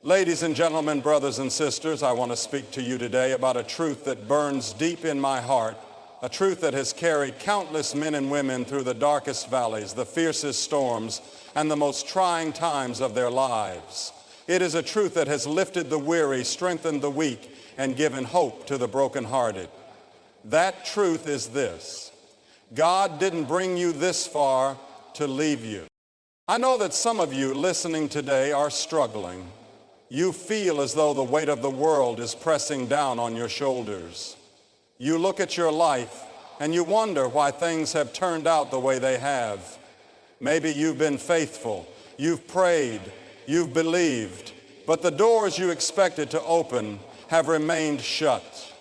Ladies and gentlemen, brothers and sisters, I want to speak to you today about a truth that burns deep in my heart, a truth that has carried countless men and women through the darkest valleys, the fiercest storms, and the most trying times of their lives. It is a truth that has lifted the weary, strengthened the weak, and given hope to the brokenhearted. That truth is this: God didn't bring you this far to leave you. I know that some of you listening today are struggling. You feel as though the weight of the world is pressing down on your shoulders. You look at your life and you wonder why things have turned out the way they have. Maybe you've been faithful, you've prayed, you've believed, but the doors you expected to open have remained shut.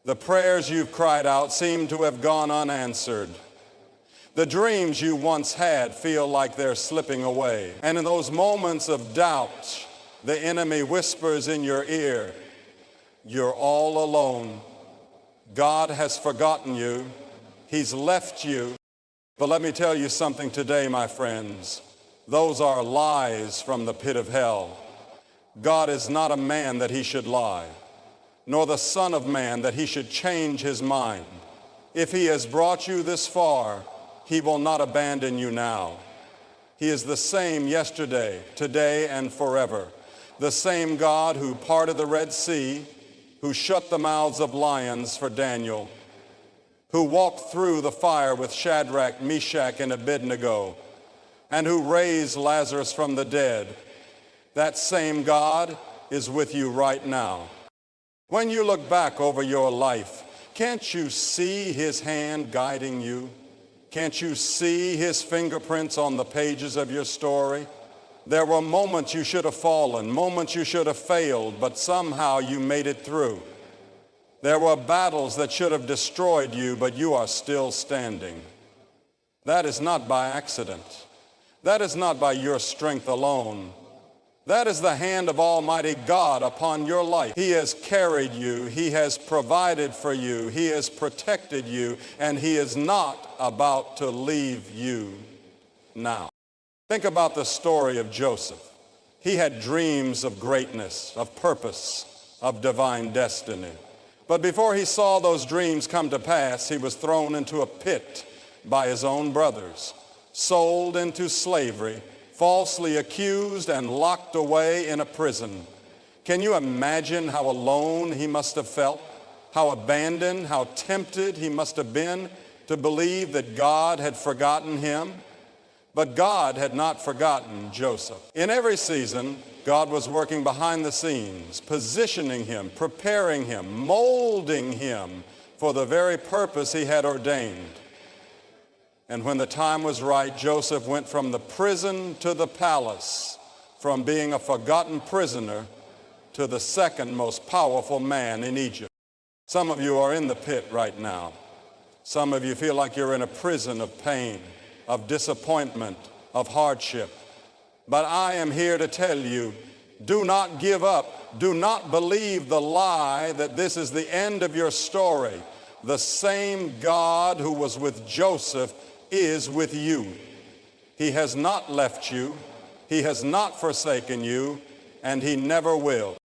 The prayers you've cried out seem to have gone unanswered. The dreams you once had feel like they're slipping away. And in those moments of doubt, the enemy whispers in your ear, "You're all alone. God has forgotten you. He's left you." But let me tell you something today, my friends. Those are lies from the pit of hell. God is not a man that he should lie, nor the Son of Man that he should change his mind. If he has brought you this far, he will not abandon you now. He is the same yesterday, today, and forever. The same God who parted the Red Sea, who shut the mouths of lions for Daniel, who walked through the fire with Shadrach, Meshach, and Abednego, and who raised Lazarus from the dead. That same God is with you right now. When you look back over your life, can't you see his hand guiding you? Can't you see his fingerprints on the pages of your story? There were moments you should have fallen, moments you should have failed, but somehow you made it through. There were battles that should have destroyed you, but you are still standing. That is not by accident. That is not by your strength alone. That is the hand of Almighty God upon your life. He has carried you. He has provided for you. He has protected you, and he is not about to leave you now. Think about the story of Joseph. He had dreams of greatness, of purpose, of divine destiny. But before he saw those dreams come to pass, he was thrown into a pit by his own brothers, sold into slavery, falsely accused, and locked away in a prison. Can you imagine how alone he must have felt? How abandoned, how tempted he must have been to believe that God had forgotten him? But God had not forgotten Joseph. In every season, God was working behind the scenes, positioning him, preparing him, molding him for the very purpose he had ordained. And when the time was right, Joseph went from the prison to the palace, from being a forgotten prisoner to the second most powerful man in Egypt. Some of you are in the pit right now. Some of you feel like you're in a prison of pain, of disappointment, of hardship. But I am here to tell you, do not give up. Do not believe the lie that this is the end of your story. The same God who was with Joseph is with you. He has not left you. He has not forsaken you, and he never will.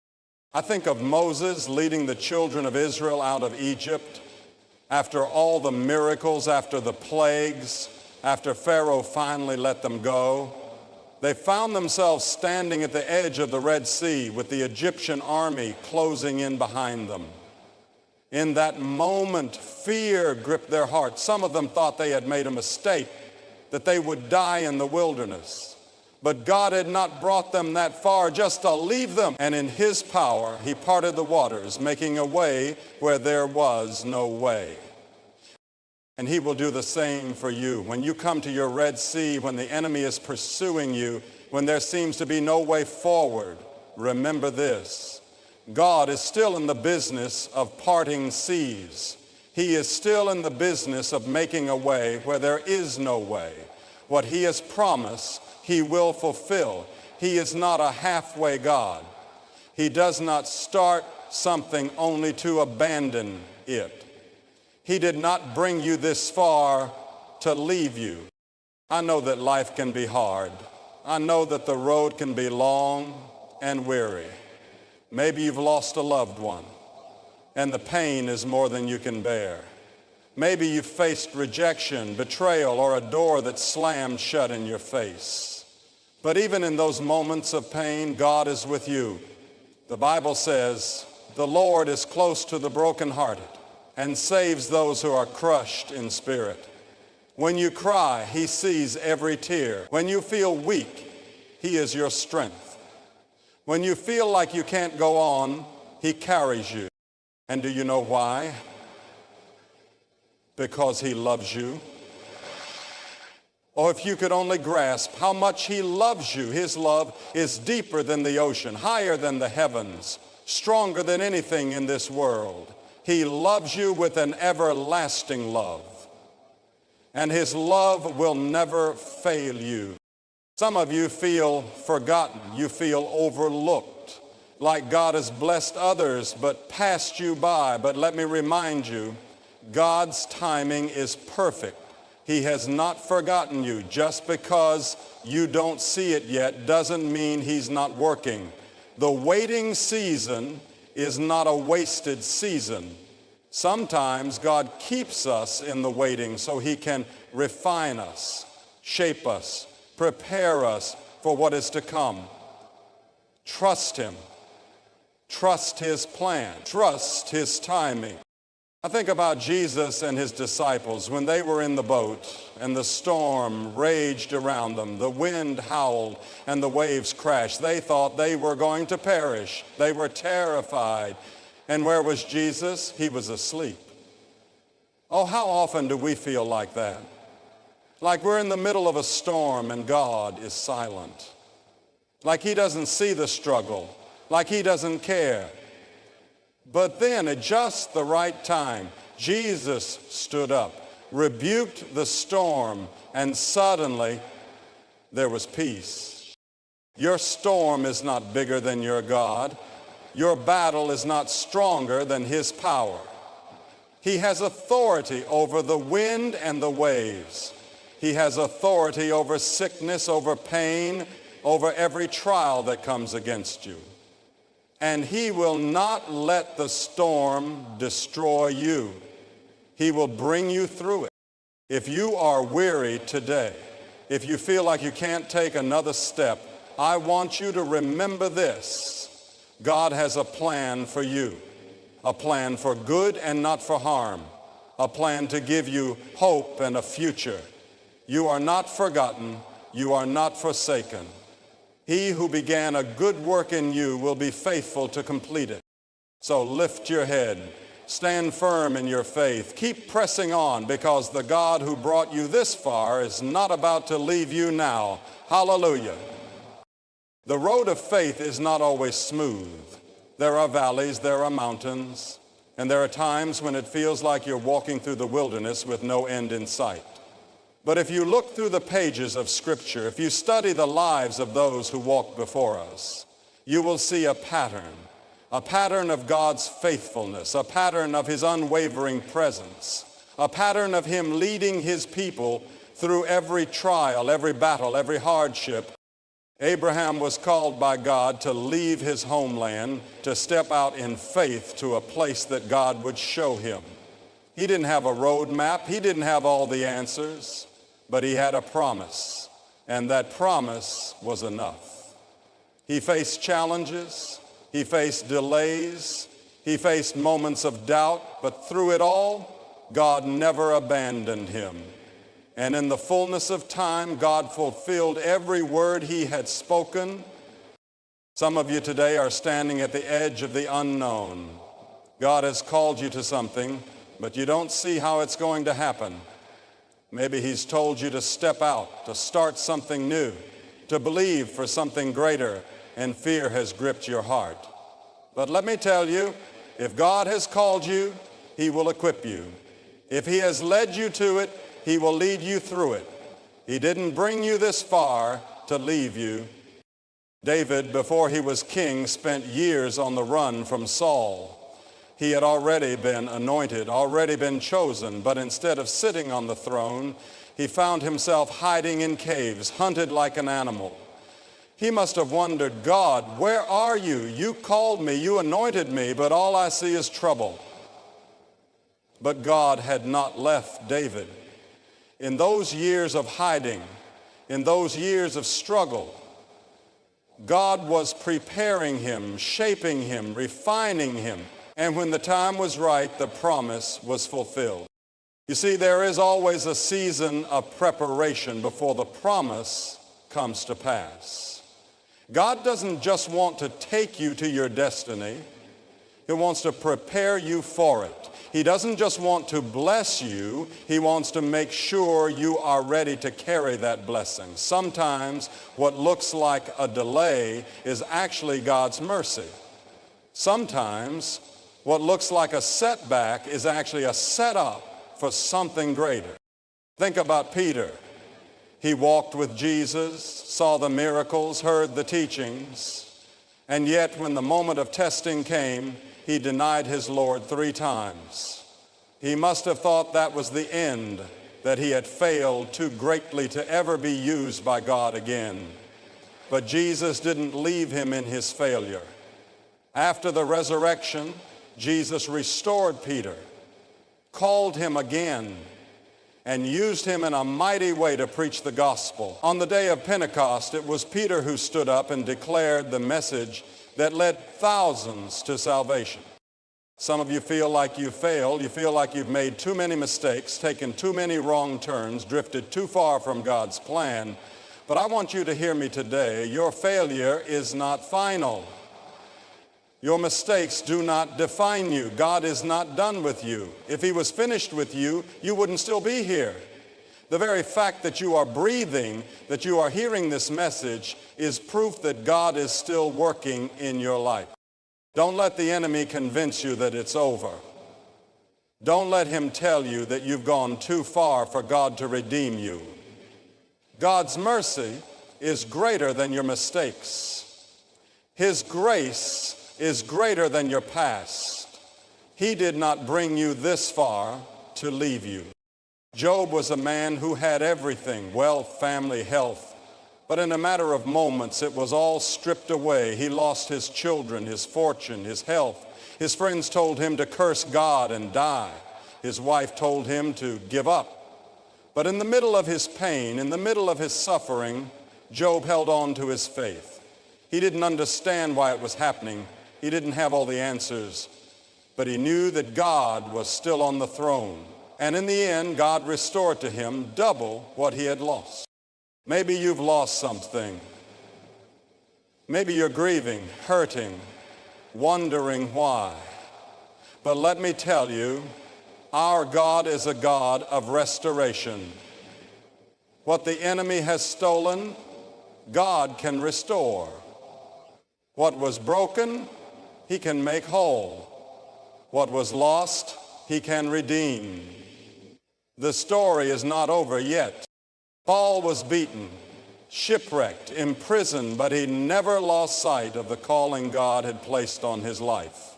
I think of Moses leading the children of Israel out of Egypt after all the miracles, after the plagues, after Pharaoh finally let them go. They found themselves standing at the edge of the Red Sea with the Egyptian army closing in behind them. In that moment, fear gripped their hearts. Some of them thought they had made a mistake, that they would die in the wilderness. But God had not brought them that far just to leave them. And in his power, he parted the waters, making a way where there was no way. And he will do the same for you. When you come to your Red Sea, when the enemy is pursuing you, when there seems to be no way forward, remember this: God is still in the business of parting seas. He is still in the business of making a way where there is no way. What he has promised, he will fulfill. He is not a halfway God. He does not start something only to abandon it. He did not bring you this far to leave you. I know that life can be hard. I know that the road can be long. and weary. Maybe you've lost a loved one, and the pain is more than you can bear. Maybe you've faced rejection, betrayal, or a door that slammed shut in your face. But even in those moments of pain, God is with you. The Bible says, "The Lord is close to the brokenhearted and saves those who are crushed in spirit." When you cry, He sees every tear. When you feel weak, He is your strength. When you feel like you can't go on, He carries you. And do you know why? Because He loves you. Oh, if you could only grasp how much He loves you. His love is deeper than the ocean, higher than the heavens, stronger than anything in this world. He loves you with an everlasting love. And His love will never fail you. Some of you feel forgotten. You feel overlooked, like God has blessed others but passed you by. But let me remind you, God's timing is perfect. He has not forgotten you. Just because you don't see it yet doesn't mean He's not working. The waiting season is not a wasted season. Sometimes God keeps us in the waiting so He can refine us, shape us, prepare us for what is to come. Trust Him. Trust His plan. Trust His timing. I think about Jesus and His disciples when they were in the boat and the storm raged around them, the wind howled and the waves crashed. They thought they were going to perish. They were terrified. And where was Jesus? He was asleep. Oh, how often do we feel like that? Like we're in the middle of a storm and God is silent. Like He doesn't see the struggle. Like He doesn't care. But then at just the right time, Jesus stood up, rebuked the storm, and suddenly there was peace. Your storm is not bigger than your God. Your battle is not stronger than His power. He has authority over the wind and the waves. He has authority over sickness, over pain, over every trial that comes against you. And He will not let the storm destroy you. He will bring you through it. If you are weary today, if you feel like you can't take another step, I want you to remember this. God has a plan for you, a plan for good and not for harm, a plan to give you hope and a future. You are not forgotten. You are not forsaken. He who began a good work in you will be faithful to complete it. So lift your head. Stand firm in your faith. Keep pressing on because the God who brought you this far is not about to leave you now. Hallelujah. The road of faith is not always smooth. There are valleys, there are mountains, and there are times when it feels like you're walking through the wilderness with no end in sight. But if you look through the pages of Scripture, if you study the lives of those who walked before us, you will see a pattern of God's faithfulness, a pattern of His unwavering presence, a pattern of Him leading His people through every trial, every battle, every hardship. Abraham was called by God to leave his homeland, to step out in faith to a place that God would show him. He didn't have a road map. He didn't have all the answers. But he had a promise, and that promise was enough. He faced challenges, he faced delays, he faced moments of doubt, but through it all, God never abandoned him. And in the fullness of time, God fulfilled every word He had spoken. Some of you today are standing at the edge of the unknown. God has called you to something, but you don't see how it's going to happen. Maybe He's told you to step out, to start something new, to believe for something greater, and fear has gripped your heart. But let me tell you, if God has called you, He will equip you. If He has led you to it, He will lead you through it. He didn't bring you this far to leave you. David, before he was king, spent years on the run from Saul. He had already been anointed, already been chosen, but instead of sitting on the throne, he found himself hiding in caves, hunted like an animal. He must have wondered, God, where are you? You called me, you anointed me, but all I see is trouble. But God had not left David. In those years of hiding, in those years of struggle, God was preparing him, shaping him, refining him. And when the time was right, the promise was fulfilled. You see, there is always a season of preparation before the promise comes to pass. God doesn't just want to take you to your destiny. He wants to prepare you for it. He doesn't just want to bless you. He wants to make sure you are ready to carry that blessing. Sometimes what looks like a delay is actually God's mercy. Sometimes what looks like a setback is actually a setup for something greater. Think about Peter. He walked with Jesus, saw the miracles, heard the teachings, and yet when the moment of testing came, he denied his Lord 3 times. He must have thought that was the end, that he had failed too greatly to ever be used by God again. But Jesus didn't leave him in his failure. After the resurrection, Jesus restored Peter, called him again, and used him in a mighty way to preach the gospel. On the day of Pentecost, it was Peter who stood up and declared the message that led thousands to salvation. Some of you feel like you failed. You feel like you've made too many mistakes, taken too many wrong turns, drifted too far from God's plan. But I want you to hear me today. Your failure is not final. Your mistakes do not define you. God is not done with you. If he was finished with you, you wouldn't still be here. The very fact that you are breathing, that you are hearing this message, is proof that God is still working in your life. Don't let the enemy convince you that it's over. Don't let him tell you that you've gone too far for God to redeem you. God's mercy is greater than your mistakes. His grace is greater than your past. He did not bring you this far to leave you. Job was a man who had everything, wealth, family, health. But in a matter of moments, it was all stripped away. He lost his children, his fortune, his health. His friends told him to curse God and die. His wife told him to give up. But in the middle of his pain, in the middle of his suffering, Job held on to his faith. He didn't understand why it was happening. He didn't have all the answers. But he knew that God was still on the throne. And in the end, God restored to him double what he had lost. Maybe you've lost something. Maybe you're grieving, hurting, wondering why. But let me tell you, our God is a God of restoration. What the enemy has stolen, God can restore. What was broken, he can make whole. What was lost, he can redeem. The story is not over yet. Paul was beaten, shipwrecked, imprisoned, but he never lost sight of the calling God had placed on his life.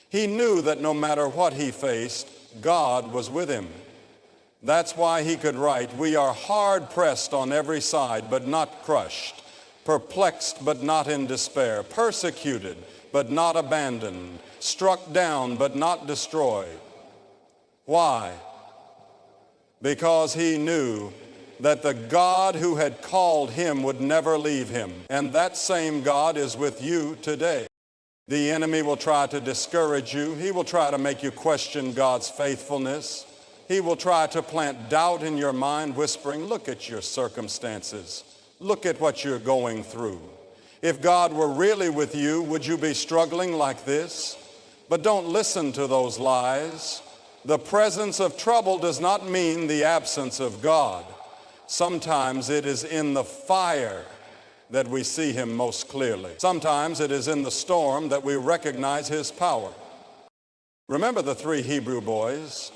He knew that no matter what he faced, God was with him. That's why he could write, "We are hard pressed on every side, but not crushed, perplexed, but not in despair, persecuted, but not abandoned, struck down, but not destroyed." Why? Because he knew that the God who had called him would never leave him. And that same God is with you today. The enemy will try to discourage you. He will try to make you question God's faithfulness. He will try to plant doubt in your mind, whispering, "Look at your circumstances. Look at what you're going through. If God were really with you, would you be struggling like this?" But don't listen to those lies. The presence of trouble does not mean the absence of God. Sometimes it is in the fire that we see him most clearly. Sometimes it is in the storm that we recognize his power. Remember the 3 Hebrew boys,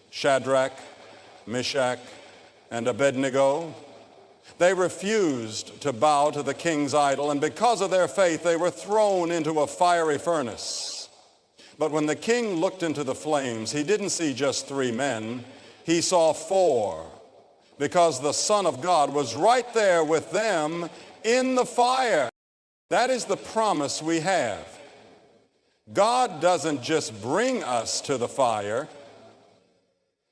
Shadrach, Meshach, and Abednego? They refused to bow to the king's idol, and because of their faith, they were thrown into a fiery furnace. But when the king looked into the flames, he didn't see just 3 men. He saw 4. because the Son of God was right there with them in the fire. That is the promise we have. God doesn't just bring us to the fire.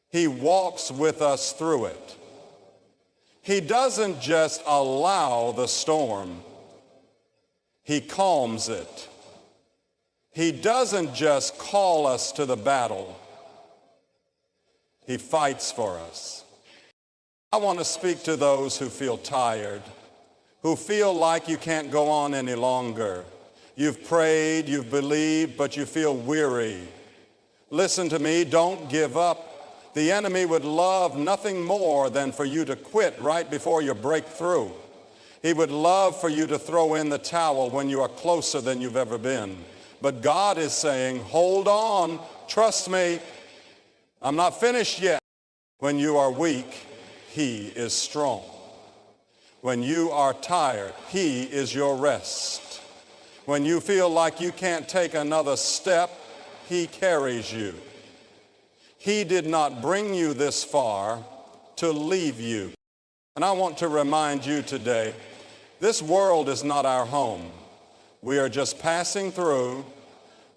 He walks with us through it. He doesn't just allow the storm. He calms it. He doesn't just call us to the battle. He fights for us. I want to speak to those who feel tired, who feel like you can't go on any longer. You've prayed, you've believed, but you feel weary. Listen to me, don't give up. The enemy would love nothing more than for you to quit right before your breakthrough. He would love for you to throw in the towel when you are closer than you've ever been. But God is saying, hold on, trust me, I'm not finished yet. When you are weak, He is strong. When you are tired, He is your rest. When you feel like you can't take another step, He carries you. He did not bring you this far to leave you. And I want to remind you today, this world is not our home. We are just passing through.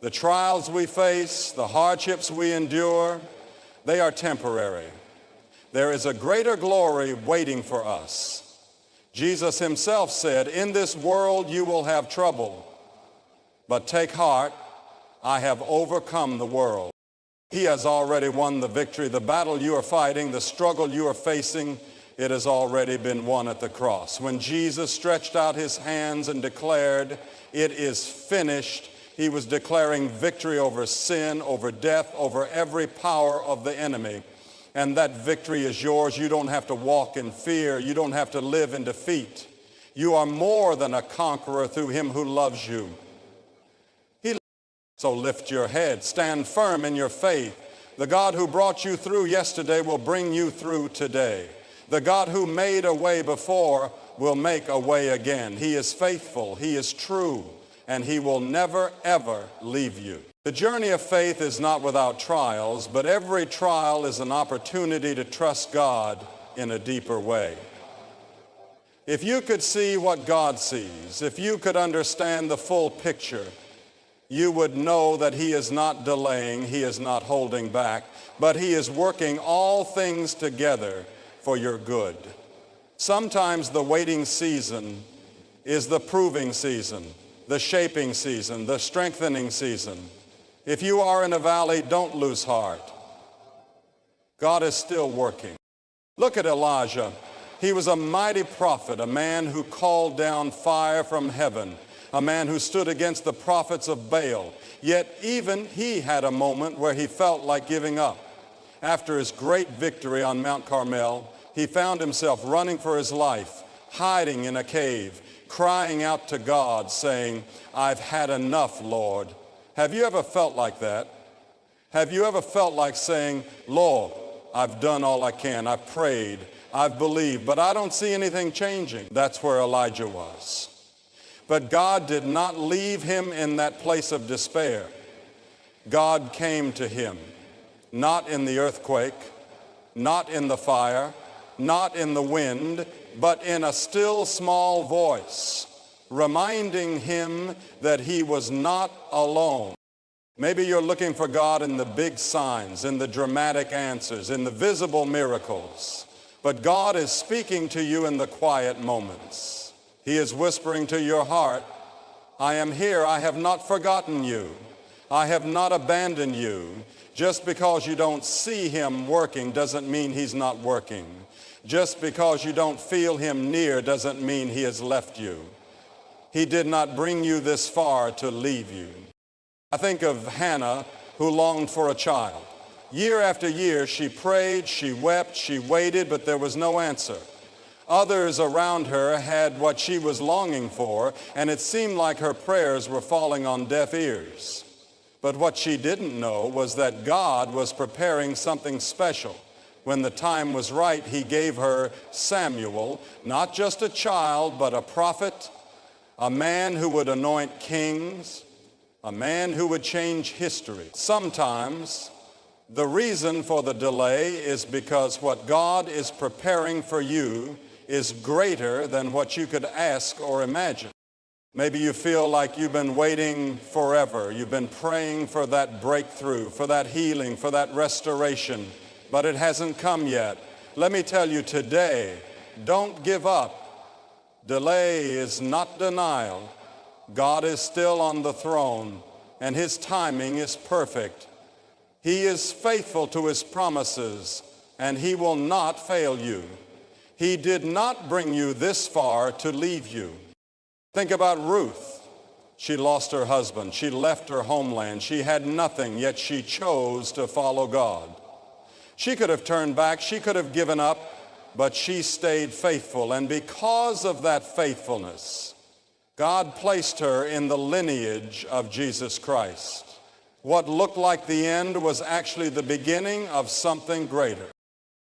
The trials we face, the hardships we endure, they are temporary. There is a greater glory waiting for us. Jesus himself said, in this world you will have trouble, but take heart, I have overcome the world. He has already won the victory. The battle you are fighting, the struggle you are facing, it has already been won at the cross. When Jesus stretched out his hands and declared, it is finished, he was declaring victory over sin, over death, over every power of the enemy. And that victory is yours. You don't have to walk in fear. You don't have to live in defeat. You are more than a conqueror through him who loves you. So lift your head. Stand firm in your faith. The God who brought you through yesterday will bring you through today. The God who made a way before will make a way again. He is faithful. He is true. And he will never, ever leave you. The journey of faith is not without trials, but every trial is an opportunity to trust God in a deeper way. If you could see what God sees, if you could understand the full picture, you would know that he is not delaying, he is not holding back, but he is working all things together for your good. Sometimes the waiting season is the proving season, the shaping season, the strengthening season. If you are in a valley, don't lose heart. God is still working. Look at Elijah. He was a mighty prophet, a man who called down fire from heaven, a man who stood against the prophets of Baal. Yet even he had a moment where he felt like giving up. After his great victory on Mount Carmel, he found himself running for his life, hiding in a cave, crying out to God, saying, I've had enough, Lord. Have you ever felt like that? Have you ever felt like saying, Lord, I've done all I can. I've prayed. I've believed, but I don't see anything changing. That's where Elijah was. But God did not leave him in that place of despair. God came to him, not in the earthquake, not in the fire, not in the wind, but in a still small voice, reminding him that he was not alone. Maybe you're looking for God in the big signs, in the dramatic answers, in the visible miracles. But God is speaking to you in the quiet moments. He is whispering to your heart, I am here. I have not forgotten you. I have not abandoned you. Just because you don't see him working doesn't mean he's not working. Just because you don't feel him near doesn't mean he has left you. He did not bring you this far to leave you. I think of Hannah, who longed for a child. Year after year, she prayed, she wept, she waited, but there was no answer. Others around her had what she was longing for, and it seemed like her prayers were falling on deaf ears. But what she didn't know was that God was preparing something special. When the time was right, he gave her Samuel, not just a child, but a prophet, a man who would anoint kings, a man who would change history. Sometimes The reason for the delay is because what God is preparing for you is greater than what you could ask or imagine. Maybe you feel like you've been waiting forever. You've been praying for that breakthrough, for that healing, for that restoration, but it hasn't come yet. Let me tell you today, don't give up. Delay is not denial. God is still on the throne, and His timing is perfect. He is faithful to His promises, and He will not fail you. He did not bring you this far to leave you. Think about Ruth. She lost her husband. She left her homeland. She had nothing, yet she chose to follow God. She could have turned back. She could have given up, but she stayed faithful. And because of that faithfulness, God placed her in the lineage of Jesus Christ. What looked like the end was actually the beginning of something greater.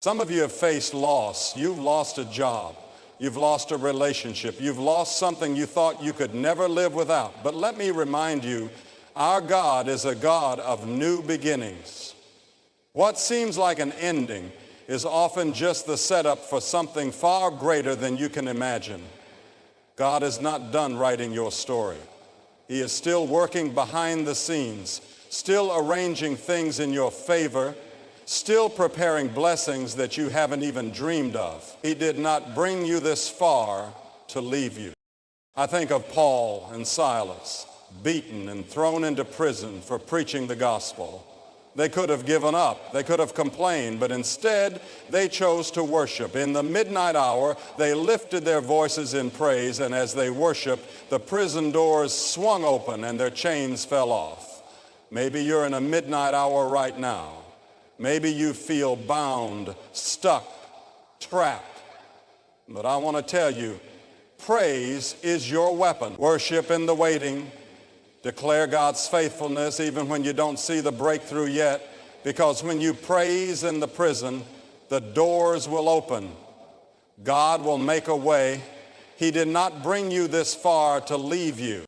Some of you have faced loss. You've lost a job. You've lost a relationship. You've lost something you thought you could never live without. But let me remind you, our God is a God of new beginnings. What seems like an ending is often just the setup for something far greater than you can imagine. God is not done writing your story. He is still working behind the scenes, still arranging things in your favor, still preparing blessings that you haven't even dreamed of. He did not bring you this far to leave you. I think of Paul and Silas, beaten and thrown into prison for preaching the gospel. They could have given up. They could have complained, but instead they chose to worship. In the midnight hour, they lifted their voices in praise, and as they worshiped, the prison doors swung open and their chains fell off. Maybe you're in a midnight hour right now. Maybe you feel bound, stuck, trapped. But I want to tell you, praise is your weapon. Worship in the waiting. Declare God's faithfulness even when you don't see the breakthrough yet, because when you praise in the prison, the doors will open. God will make a way. He did not bring you this far to leave you.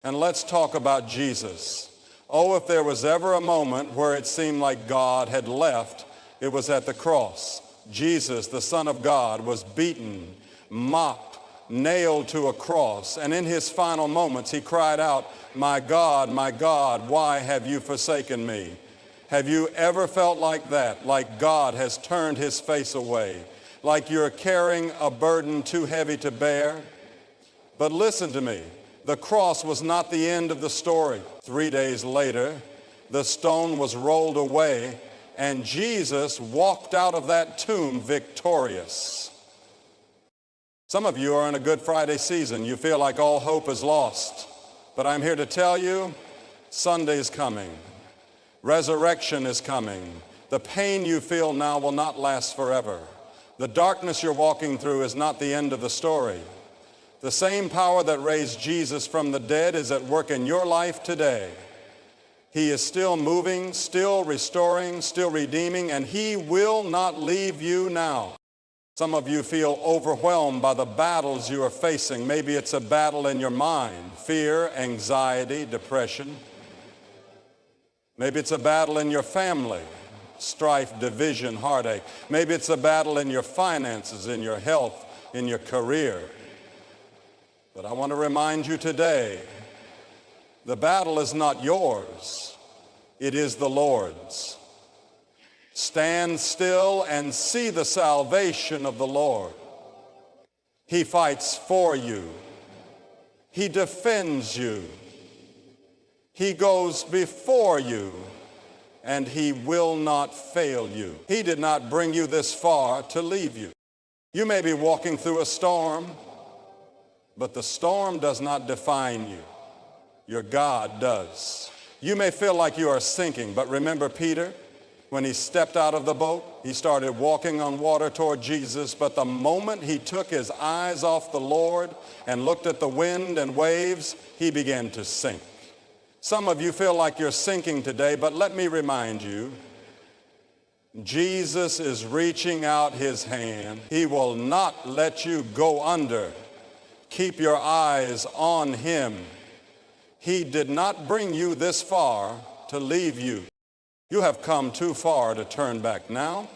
And let's talk about Jesus. Oh, if there was ever a moment where it seemed like God had left, it was at the cross. Jesus, the Son of God, was beaten, mocked, nailed to a cross. And in his final moments, he cried out, my God, why have you forsaken me?" Have you ever felt like that, like God has turned his face away, like you're carrying a burden too heavy to bear? But listen to me. The cross was not the end of the story. 3 days later, the stone was rolled away, and Jesus walked out of that tomb victorious. Some of you are in a Good Friday season. You feel like all hope is lost. But I'm here to tell you, Sunday's coming. Resurrection is coming. The pain you feel now will not last forever. The darkness you're walking through is not the end of the story. The same power that raised Jesus from the dead is at work in your life today. He is still moving, still restoring, still redeeming, and he will not leave you now. Some of you feel overwhelmed by the battles you are facing. Maybe it's a battle in your mind, fear, anxiety, depression. Maybe it's a battle in your family, strife, division, heartache. Maybe it's a battle in your finances, in your health, in your career. But I want to remind you today, the battle is not yours, it is the Lord's. Stand still and see the salvation of the Lord. He fights for you. He defends you. He goes before you, and he will not fail you. He did not bring you this far to leave you. You may be walking through a storm, but the storm does not define you. Your God does. You may feel like you are sinking, but remember Peter? When he stepped out of the boat, he started walking on water toward Jesus, but the moment he took his eyes off the Lord and looked at the wind and waves, he began to sink. Some of you feel like you're sinking today, but let me remind you, Jesus is reaching out his hand. He will not let you go under. Keep your eyes on him. He did not bring you this far to leave you. You have come too far to turn back now.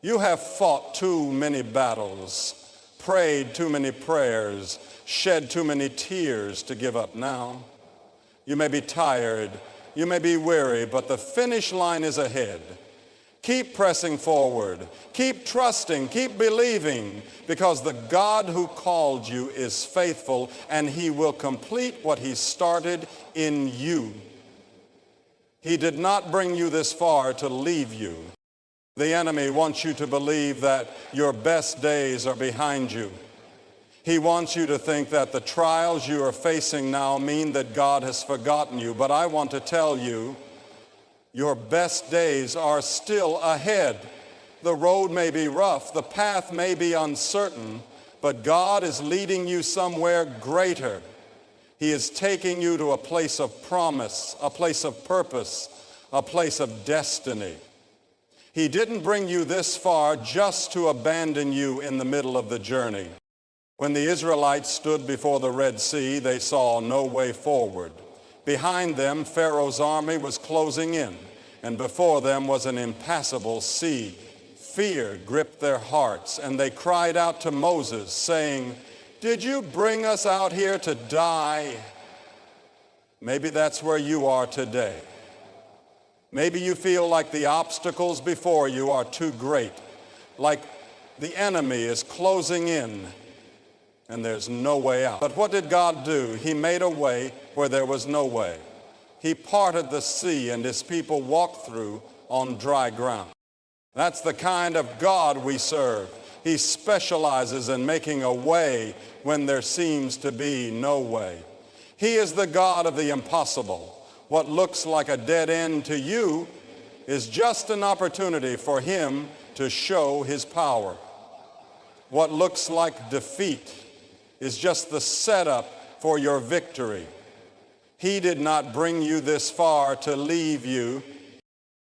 You have fought too many battles, prayed too many prayers, shed too many tears to give up now. You may be tired, you may be weary, but the finish line is ahead. Keep pressing forward, keep trusting, keep believing, because the God who called you is faithful, and he will complete what he started in you. He did not bring you this far to leave you. The enemy wants you to believe that your best days are behind you. He wants you to think that the trials you are facing now mean that God has forgotten you. But I want to tell you, your best days are still ahead. The road may be rough, the path may be uncertain, but God is leading you somewhere greater. He is taking you to a place of promise, a place of purpose, a place of destiny. He didn't bring you this far just to abandon you in the middle of the journey. When the Israelites stood before the Red Sea, they saw no way forward. Behind them, Pharaoh's army was closing in, and before them was an impassable sea. Fear gripped their hearts, and they cried out to Moses, saying, "Did you bring us out here to die?" Maybe that's where you are today. Maybe you feel like the obstacles before you are too great, like the enemy is closing in and there's no way out. But what did God do? He made a way where there was no way. He parted the sea and his people walked through on dry ground. That's the kind of God we serve. He specializes in making a way when there seems to be no way. He is the God of the impossible. What looks like a dead end to you is just an opportunity for him to show his power. What looks like defeat is just the setup for your victory. He did not bring you this far to leave you.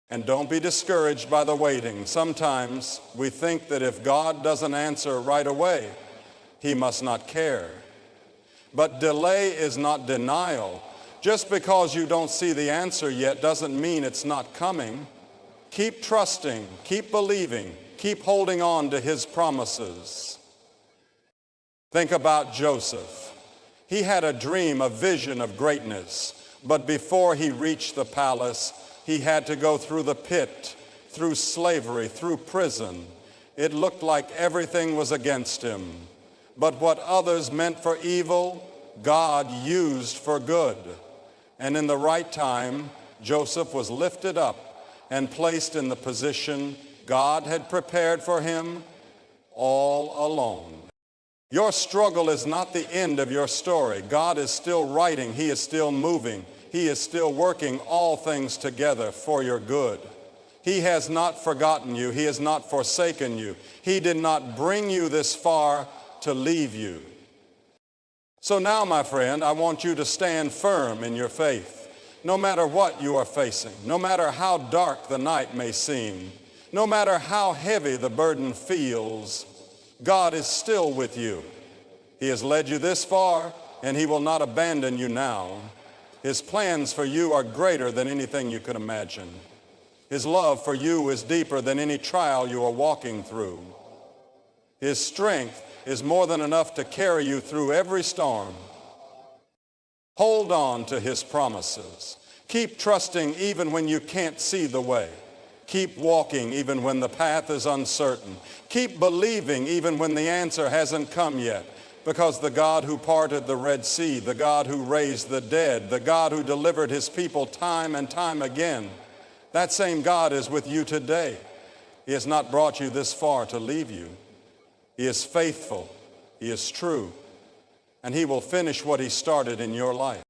And don't be discouraged by the waiting. Sometimes we think that if God doesn't answer right away, he must not care. But delay is not denial. Just because you don't see the answer yet doesn't mean it's not coming. Keep trusting, keep believing, keep holding on to his promises. Think about Joseph. He had a dream, a vision of greatness, but before he reached the palace, he had to go through the pit, through slavery, through prison. It looked like everything was against him. But what others meant for evil, God used for good. And in the right time, Joseph was lifted up and placed in the position God had prepared for him all along. Your struggle is not the end of your story. God is still writing. He is still moving. He is still working all things together for your good. He has not forgotten you. He has not forsaken you. He did not bring you this far to leave you. So now, my friend, I want you to stand firm in your faith. No matter what you are facing, no matter how dark the night may seem, no matter how heavy the burden feels, God is still with you. He has led you this far, and he will not abandon you now. His plans for you are greater than anything you could imagine. His love for you is deeper than any trial you are walking through. His strength is more than enough to carry you through every storm. Hold on to his promises. Keep trusting even when you can't see the way. Keep walking even when the path is uncertain. Keep believing even when the answer hasn't come yet. Because the God who parted the Red Sea, the God who raised the dead, the God who delivered his people time and time again, that same God is with you today. He has not brought you this far to leave you. He is faithful, he is true, and he will finish what he started in your life.